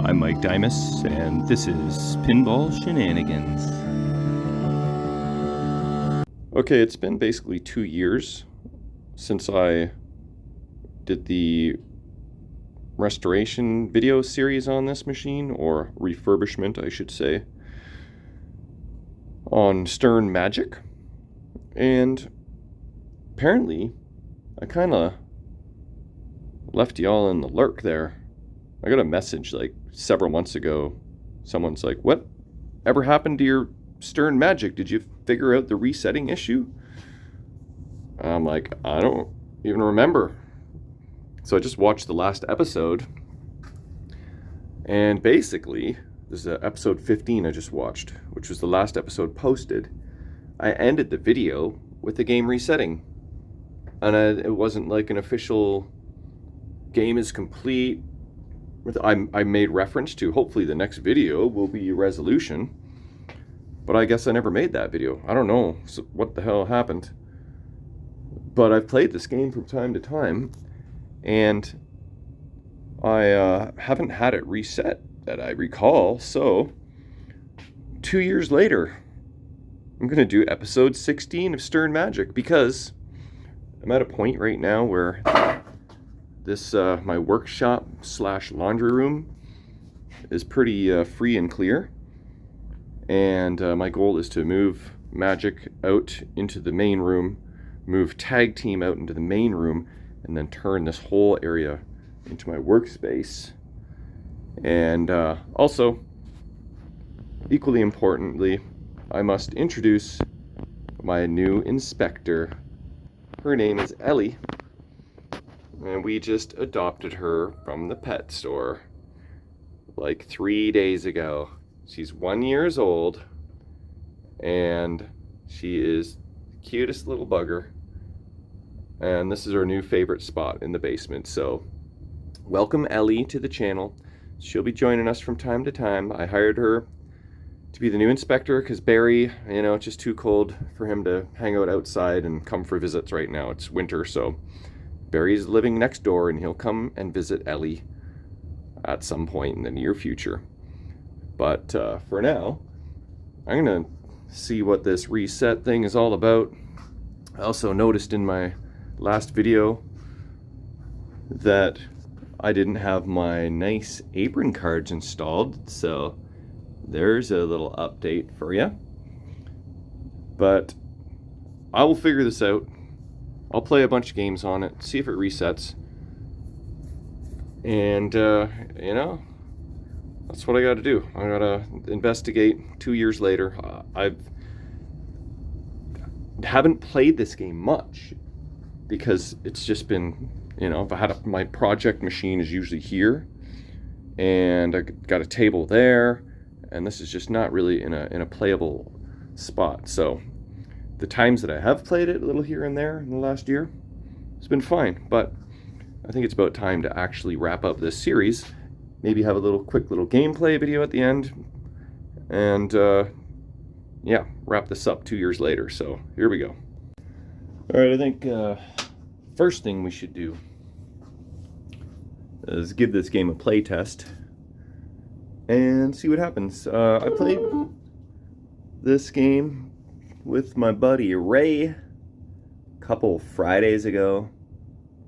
I'm Mike Dimas, and this is Pinball Shenanigans. Okay, it's been basically 2 years since I did the restoration video series on this machine, or refurbishment, I should say, on Stern Magic. And apparently, I kind of left y'all in the lurk there. I got a message like several months ago. Someone's like, "What ever happened to your Stern Magic? Did you figure out the resetting issue?" I'm like, I don't even remember. So I just watched the last episode. And basically, this is episode 15 I just watched, which was the last episode posted. I ended the video with the game resetting. And it wasn't like an official game is complete. I made reference to hopefully the next video will be a resolution, but I guess I never made that video. I don't know what the hell happened, but I've played this game from time to time, and I haven't had it reset that I recall. So 2 years later, I'm going to do episode 16 of Stern Magic, because I'm at a point right now where this, my workshop / laundry room is pretty free and clear. And my goal is to move Magic out into the main room, move Tag Team out into the main room, and then turn this whole area into my workspace. And also, equally importantly, I must introduce my new inspector. Her name is Ellie. And we just adopted her from the pet store like 3 days ago. She's 1 year old, and she is the cutest little bugger. And this is our new favorite spot in the basement. So welcome Ellie to the channel. She'll be joining us from time to time. I hired her to be the new inspector because Barry, it's just too cold for him to hang out outside and come for visits right now. It's winter, so Barry's living next door, and he'll come and visit Ellie at some point in the near future. But for now, I'm going to see what this reset thing is all about. I also noticed in my last video that I didn't have my nice apron cards installed, so there's a little update for you. But I will figure this out. I'll play a bunch of games on it, see if it resets. And, that's what I gotta do. I gotta investigate 2 years later. I haven't played this game much because it's just been, if I had my project machine is usually here, and I got a table there, and this is just not really in a playable spot. So the times that I have played it a little here and there in the last year, it's been fine. But I think it's about time to actually wrap up this series. Maybe have a quick little gameplay video at the end. And wrap this up 2 years later. So here we go. All right, I think first thing we should do is give this game a play test and see what happens. I played this game with my buddy Ray a couple Fridays ago.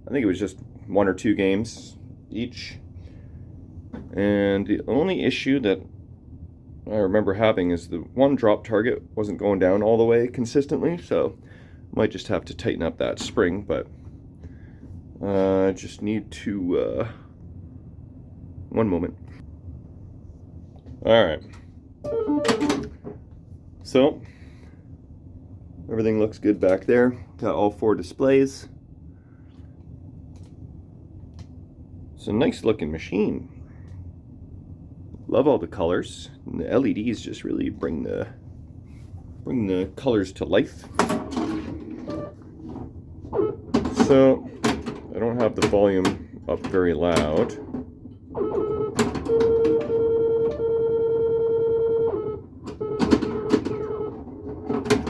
I think it was just 1 or 2 games each. And the only issue that I remember having is the one drop target wasn't going down all the way consistently, so might just have to tighten up that spring, but I just need to one moment. All right. So everything looks good back there. Got all 4 displays. It's a nice looking machine. Love all the colors. And the LEDs just really bring the colors to life. So I don't have the volume up very loud.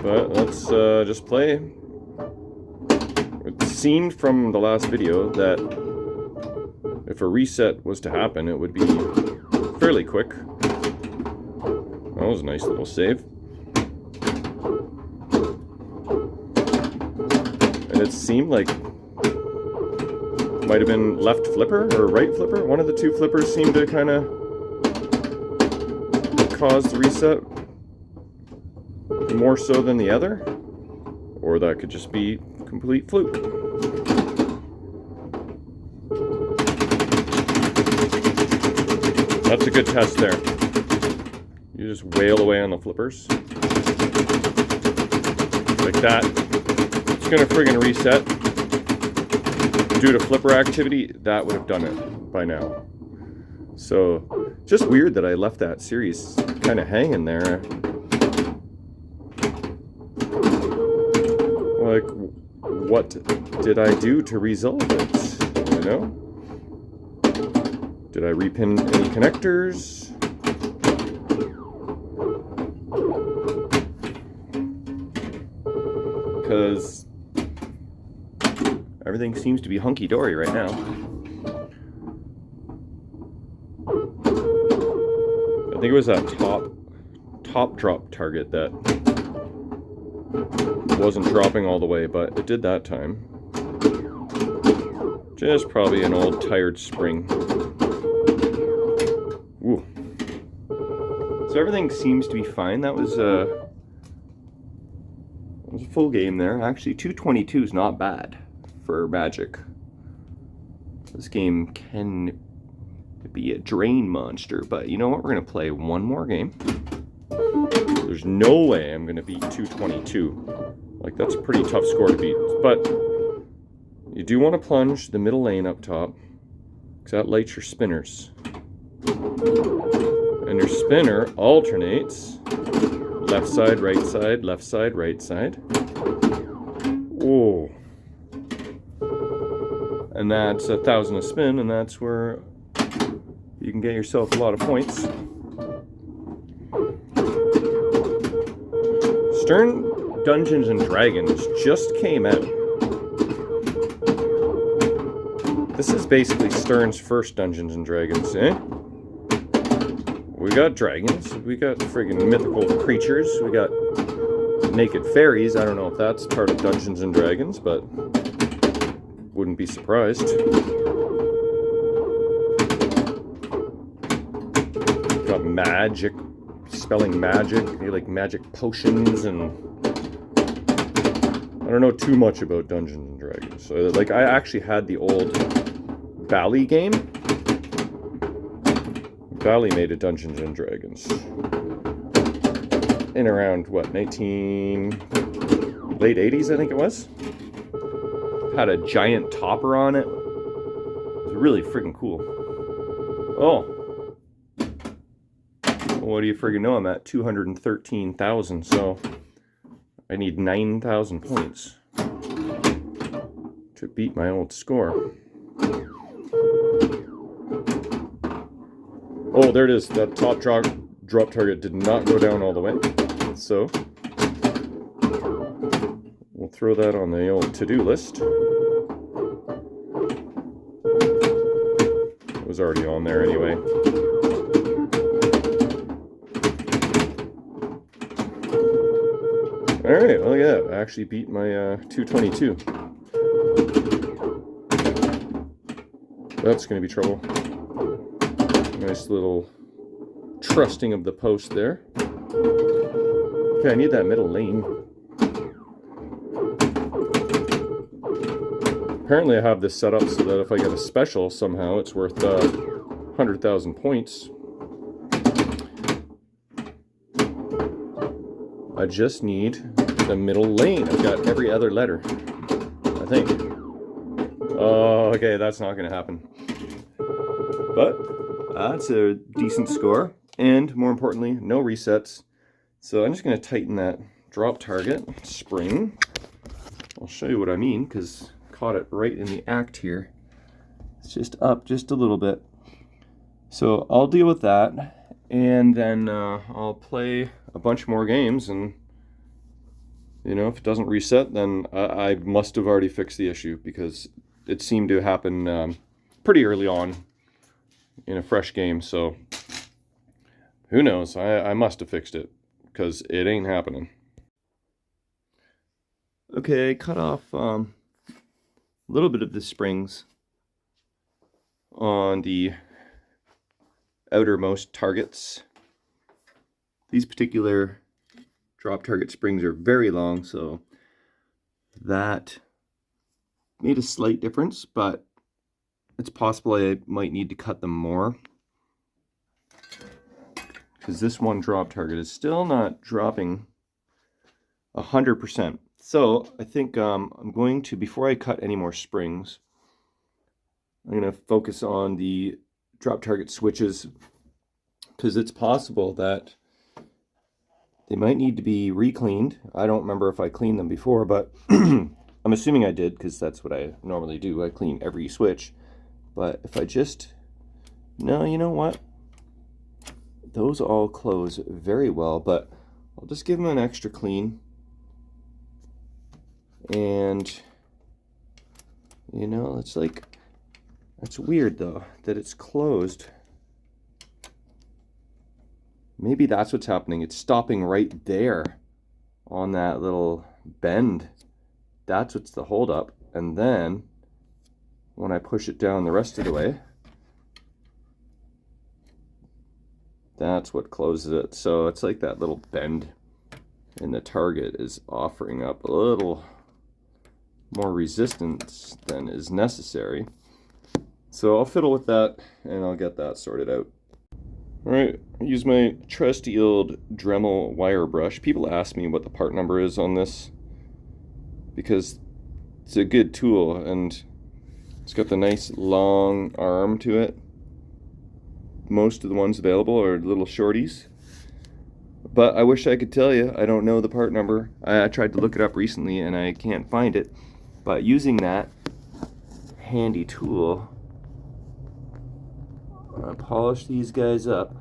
But let's just play. It seemed from the last video that if a reset was to happen, it would be fairly quick. That was a nice little save. And it seemed like it might have been left flipper or right flipper. One of the two flippers seemed to kind of cause the reset more so than the other. Or that could just be complete fluke. That's a good test there. You just wail away on the flippers. Like that. It's gonna friggin' reset. Due to flipper activity, that would have done it by now. So, just weird that I left that series kind of hanging there. Like, what did I do to resolve it? You know? Did I repin any connectors? Because everything seems to be hunky-dory right now. I think it was that top drop target that wasn't dropping all the way, but it did that time. Just probably an old tired spring. Ooh. So everything seems to be fine. That was a full game there. Actually, 222 is not bad for Magic. This game can be a drain monster, but you know what? We're going to play one more game. There's no way I'm going to beat 222. Like, that's a pretty tough score to beat. But you do want to plunge the middle lane up top, because that lights your spinners. And your spinner alternates left side, right side, left side, right side. Oh. And that's 1,000 a spin, and that's where you can get yourself a lot of points. Stern Dungeons and Dragons just came out. This is basically Stern's first Dungeons and Dragons, eh? We got dragons, we got friggin' mythical creatures, we got naked fairies. I don't know if that's part of Dungeons and Dragons, but wouldn't be surprised. Got magic, spelling magic, like magic potions, and I don't know too much about Dungeons and Dragons. So, like, I actually had the old Bally game. Bally made a Dungeons and Dragons in around what, late 80s, I think it was. Had a giant topper on it. It was really friggin' cool. Oh, what do you friggin' know? I'm at 213,000, so I need 9,000 points to beat my old score. Oh, there it is. That top drop target did not go down all the way. So we'll throw that on the old to-do list. It was already on there anyway. Alright, well, yeah, I actually beat my 222. That's going to be trouble. Nice little trusting of the post there. Okay, I need that middle lane. Apparently I have this set up so that if I get a special somehow, it's worth 100,000 points. I just need the middle lane. I've got every other letter, I think. Oh, okay, that's not going to happen. But that's a decent score, and more importantly, no resets. So I'm just going to tighten that drop target spring. I'll show you what I mean, because I caught it right in the act here. It's just up just a little bit. So I'll deal with that, and then I'll play a bunch more games, and you know, if it doesn't reset, then I must have already fixed the issue, because it seemed to happen pretty early on in a fresh game. So Who knows? I must have fixed it, because it ain't happening. Okay, I cut off a little bit of the springs on the outermost targets. These particular drop target springs are very long, so that made a slight difference, but it's possible I might need to cut them more, because this one drop target is still not dropping 100%. So I think I'm going to, before I cut any more springs, I'm going to focus on the drop target switches, because it's possible that they might need to be re-cleaned. I don't remember if I cleaned them before, but I'm assuming I did, because that's what I normally do. I clean every switch. But if I just... No, you know what? Those all close very well, but I'll just give them an extra clean. And, you know, it's like... It's weird, though, that it's closed. Maybe that's what's happening. It's stopping right there on that little bend. That's what's the holdup. And then when I push it down the rest of the way, that's what closes it. So it's like that little bend in the target is offering up a little more resistance than is necessary. So I'll fiddle with that and I'll get that sorted out. Alright, I use my trusty old Dremel wire brush. People ask me what the part number is on this, because it's a good tool and it's got the nice long arm to it. Most of the ones available are little shorties, but I wish I could tell you. I don't know the part number. I tried to look it up recently and I can't find it, but using that handy tool, I polish these guys up,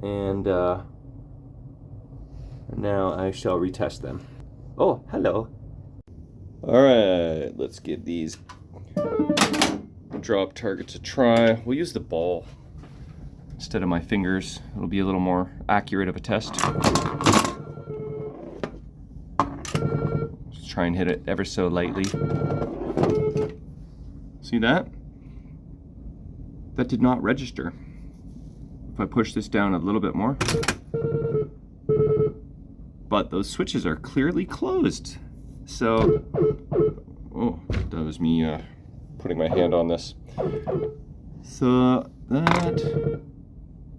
and now I shall retest them. Oh, hello. Alright, let's give these drop targets a try. We'll use the ball instead of my fingers. It'll be a little more accurate of a test. Just try and hit it ever so lightly. See that? That did not register. If I push this down a little bit more. But those switches are clearly closed. So, oh, that was me putting my hand on this. So that,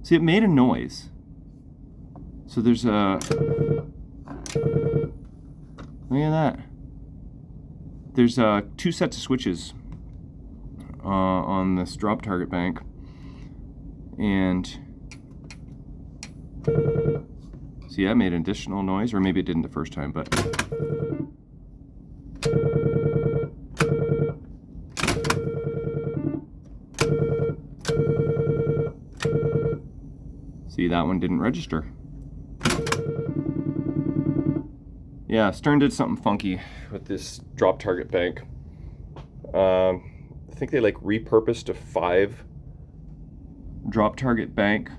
see, it made a noise. So there's a, look at that. There's two sets of switches on this drop target bank, and see, that made an additional noise, or maybe it didn't the first time, but see, that one didn't register. Yeah, Stern did something funky with this drop target bank. I think they like repurposed a 5 drop target bank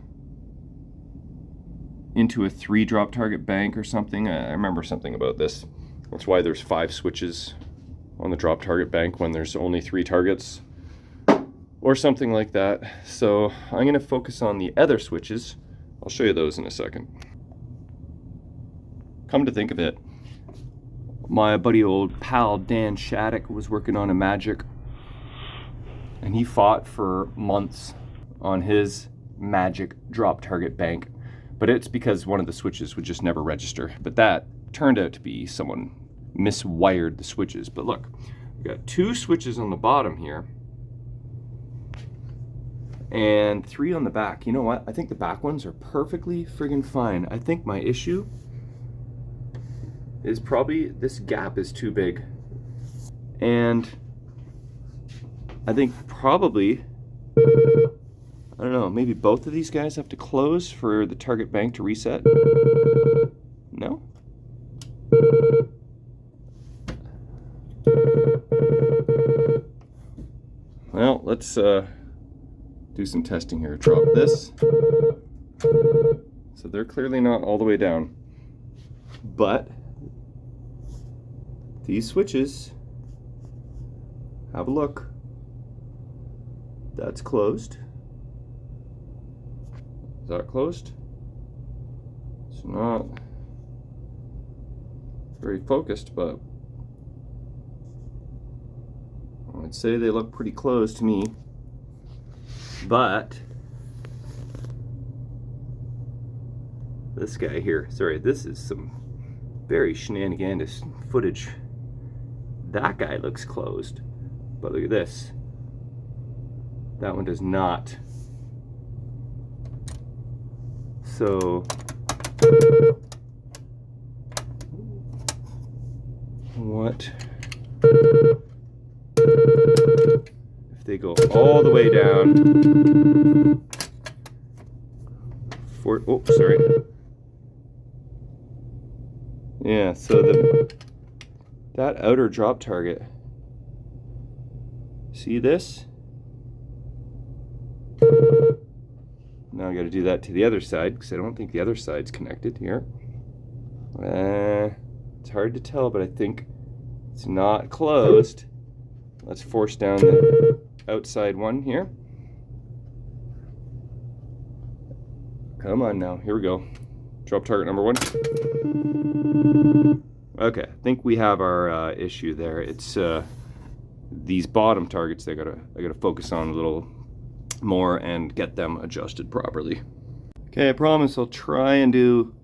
into a 3 drop target bank or something. I remember something about this. That's why there's 5 switches on the drop target bank when there's only 3 targets, or something like that. So I'm going to focus on the other switches. I'll show you those in a second. Come to think of it, my buddy old pal Dan Shattuck was working on a Magic, and he fought for months on his Magic drop target bank, but it's because one of the switches would just never register. But that turned out to be someone miswired the switches. But look, we've got 2 switches on the bottom here and 3 on the back. You know what? I think the back ones are perfectly friggin' fine. I think my issue is probably this gap is too big. And I think probably, I don't know, maybe both of these guys have to close for the target bank to reset. No? Well, let's do some testing here. Drop this. So they're clearly not all the way down. But these switches, have a look. That's closed. Is that closed? It's not very focused, but I'd say they look pretty closed to me. But this guy here, sorry, this is some very shenanigans footage. That guy looks closed, but look at this. That one does not. So what if they go all the way down? Oh, sorry. Yeah, so that outer drop target. See this? Now I got to do that to the other side because I don't think the other side's connected here. It's hard to tell, but I think it's not closed. Let's force down the outside one here. Come on now, here we go. Drop target number 1. Okay, I think we have our issue there. It's these bottom targets I gotta focus on a little more and get them adjusted properly. Okay, I promise I'll try and do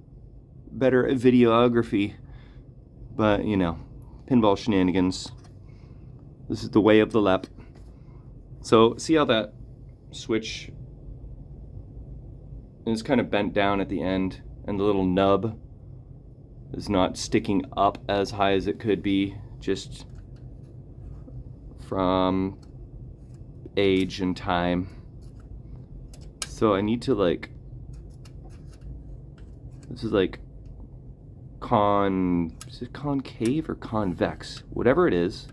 better videography, but you know, pinball shenanigans. This is the way of the lep. So see how that switch is kind of bent down at the end, and the little nub is not sticking up as high as it could be, just from age and time. So I need to this is like is it concave or convex? Whatever it is,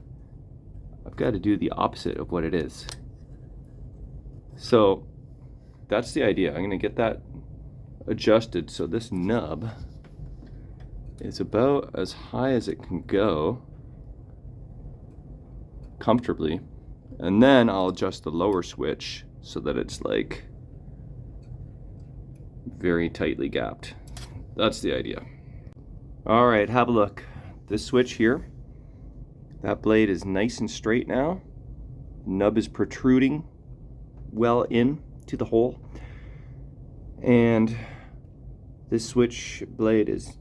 I've got to do the opposite of what it is. So that's the idea. I'm going to get that adjusted so this nub is about as high as it can go comfortably, and then I'll adjust the lower switch so that it's like very tightly gapped. That's the idea. All right, have a look. This switch here, that blade is nice and straight now. Nub is protruding well in to the hole, and this switch blade is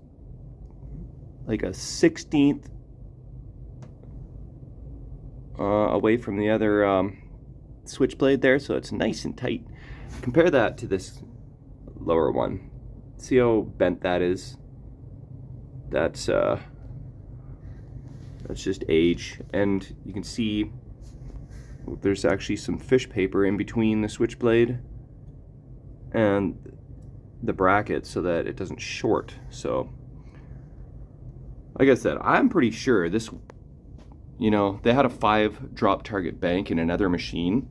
like a 1/16 away from the other switch blade there, so it's nice and tight. Compare that to this lower one. See how bent that is? That's just age, and you can see there's actually some fish paper in between the switch blade and the bracket so that it doesn't short. So like I said, I'm pretty sure this, you know, they had a 5 drop target bank in another machine,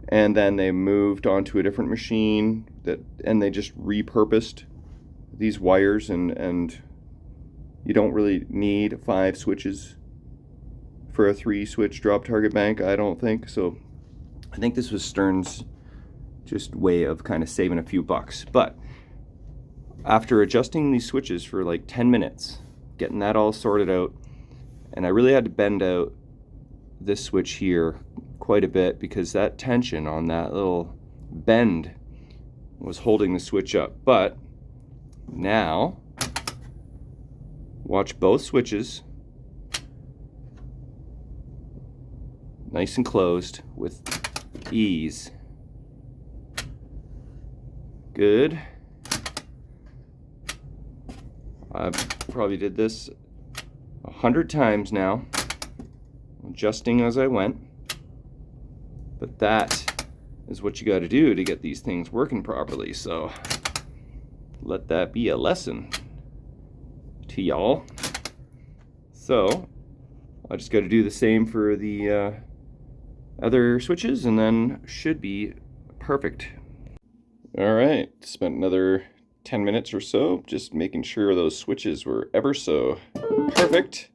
and then they moved on to a different machine and they just repurposed these wires, and you don't really need 5 switches for a 3 switch drop target bank, I don't think. So I think this was Stern's just way of kind of saving a few bucks. But after adjusting these switches for like 10 minutes, getting that all sorted out, and I really had to bend out this switch here quite a bit because that tension on that little bend was holding the switch up. But now watch both switches nice and closed with ease. Good. I've probably did this 100 times now, adjusting as I went, but that is what you got to do to get these things working properly. So let that be a lesson to y'all. So I just got to do the same for the other switches, and then should be Perfect. All right, spent another 10 minutes or so just making sure those switches were ever so perfect.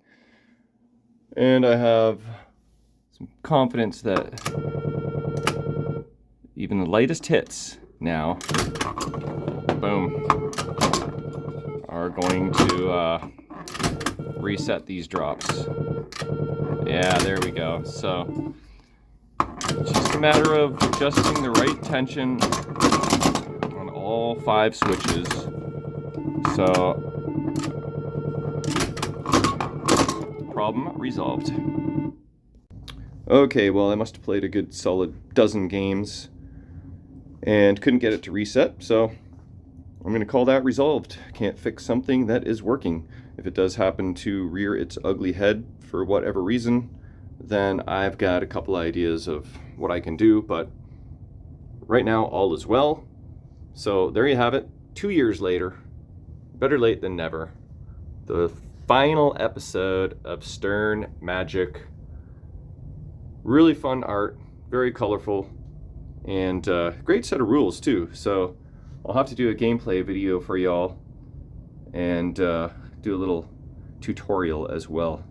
And I have some confidence that even the lightest hits now, boom, are going to reset these drops. Yeah, there we go. So it's just a matter of adjusting the right tension on all 5 switches. So, problem resolved. Okay, well, I must have played a good solid dozen games and couldn't get it to reset, so I'm going to call that resolved. Can't fix something that is working. If it does happen to rear its ugly head for whatever reason, then I've got a couple ideas of what I can do, but right now all is well. So there you have it, 2 years later, better late than never. The final episode of Stern Magic. Really fun art, very colorful, and great set of rules too. So I'll have to do a gameplay video for y'all and do a little tutorial as well.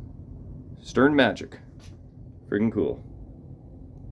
Stern Magic, friggin' cool.